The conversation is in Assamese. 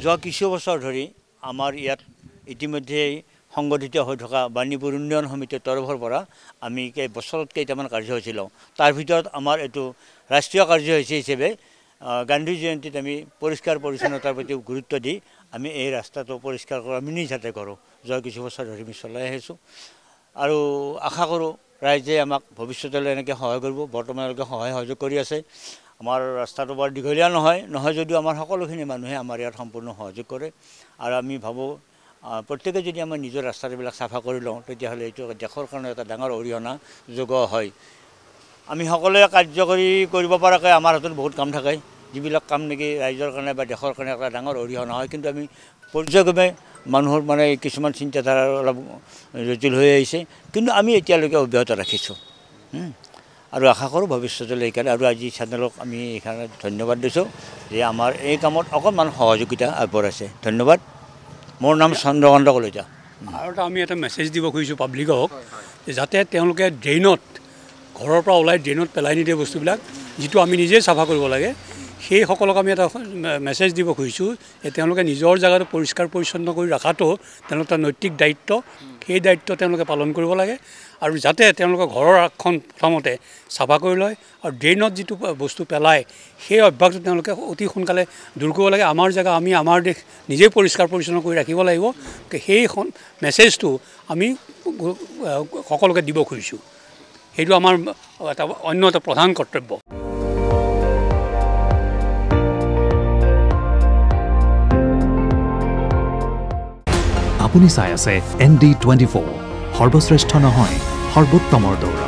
যোৱা কিছু বছৰ ধৰি আমাৰ ইয়াত ইতিমধ্যে সংগঠিত হৈ থকা বাণীপুৰ উন্নয়ন সমিতিৰ তৰফৰ পৰা আমি বছৰত কেইটামান কাৰ্যসূচী লওঁ। তাৰ ভিতৰত আমাৰ এইটো ৰাষ্ট্ৰীয় কাৰ্যসূচী হিচাপে গান্ধী জয়ন্তীত আমি পৰিষ্কাৰ পৰিচ্ছন্নতাৰ প্ৰতি গুৰুত্ব দি আমি এই ৰাস্তাটো পৰিষ্কাৰ কৰা আমি নিজ হাতে কৰোঁ। যোৱা কিছু বছৰ ধৰি আমি চলাই আহিছোঁ আৰু আশা কৰোঁ ৰাইজে আমাক ভৱিষ্যতলৈ এনেকৈ সহায় কৰিব। বৰ্তমানলৈকে সহায় সহযোগ কৰি আছে। আমাৰ ৰাস্তাটো বৰ দীঘলীয়া নহয় যদিও আমাৰ সকলোখিনি মানুহে আমাৰ ইয়াত সম্পূৰ্ণ সহযোগ কৰে আৰু আমি ভাবোঁ প্ৰত্যেকে যদি আমাৰ নিজৰ ৰাস্তাবিলাক চাফা কৰি লওঁ তেতিয়াহ'লে এইটো দেশৰ কাৰণে এটা ডাঙৰ অৰিহণা যোগোৱা হয়। আমি সকলোৱে কাৰ্যকৰী কৰিব পৰাকৈ আমাৰ হাতত বহুত কাম থাকে, যিবিলাক কাম নেকি ৰাইজৰ কাৰণে বা দেশৰ কাৰণে এটা ডাঙৰ অৰিহণা হয়। কিন্তু আমি পৰ্যায়ক্ৰমে মানুহৰ মানে কিছুমান চিন্তাধাৰাৰ অলপ জটিল হৈ আহিছে, কিন্তু আমি এতিয়ালৈকে অব্যাহত ৰাখিছোঁ আৰু আশা কৰোঁ ভৱিষ্যতলৈ এইকাৰণে। আৰু আজি চেনেলক আমি এইকাৰণে ধন্যবাদ দিছোঁ যে আমাৰ এই কামত অকণমান সহযোগিতা আগবঢ়াইছে। ধন্যবাদ। মোৰ নাম চন্দ্ৰকান্ত কলিতা। আৰু আমি এটা মেছেজ দিব খুজিছোঁ পাব্লিকক, যাতে তেওঁলোকে ড্ৰেইনত ঘৰৰ পৰা ওলাই ড্ৰেইনত পেলাই নিদিয়ে বস্তুবিলাক, যিটো আমি নিজেই চাফা কৰিব লাগে। সেইসকলক আমি এটা মেছেজ দিব খুজিছোঁ যে তেওঁলোকে নিজৰ জেগাটো পৰিষ্কাৰ পৰিচ্ছন্ন কৰি ৰখাটো তেওঁলোকৰ নৈতিক দায়িত্ব। সেই দায়িত্ব তেওঁলোকে পালন কৰিব লাগে আৰু যাতে তেওঁলোকৰ ঘৰৰ আগখন প্ৰথমতে চাফা কৰি লয় আৰু ড্ৰেইনত যিটো বস্তু পেলায় সেই অভ্যাসটো তেওঁলোকে অতি সোনকালে দূৰ কৰিব লাগে। আমাৰ জেগা আমি আমাৰ দেশ নিজেই পৰিষ্কাৰ পৰিচ্ছন্ন কৰি ৰাখিব লাগিব। সেই মেছেজটো আমি সকলোকে দিব খুজিছোঁ। সেইটো আমাৰ এটা অন্য এটা প্ৰধান কৰ্তব্য। আপুনি চাই আছে ND24, সৰ্বশ্ৰেষ্ঠ নহয় সৰ্বোত্তমৰ দৌৰা।